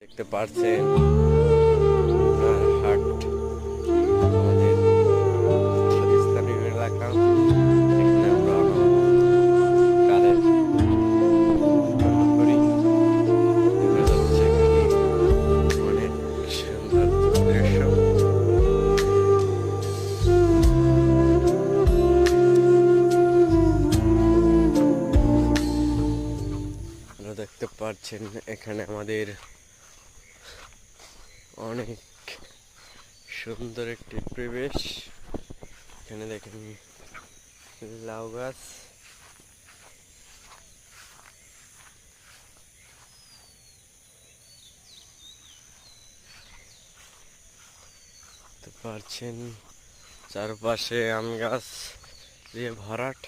দেখতে পাচ্ছেন হাট আমাদের স্থানীয় এলাকা। এখানে আমরা কারের করি। দেখা যাচ্ছে কি অনেক সুন্দর দৃশ্য। আপনারা দেখতে পাচ্ছেন এখানে আমাদের অনেক সুন্দর একটি পরিবেশ। এখানে দেখেন লাউ গাছ, দেখতে পাচ্ছেন চারপাশে আম গাছ দিয়ে ভরাট।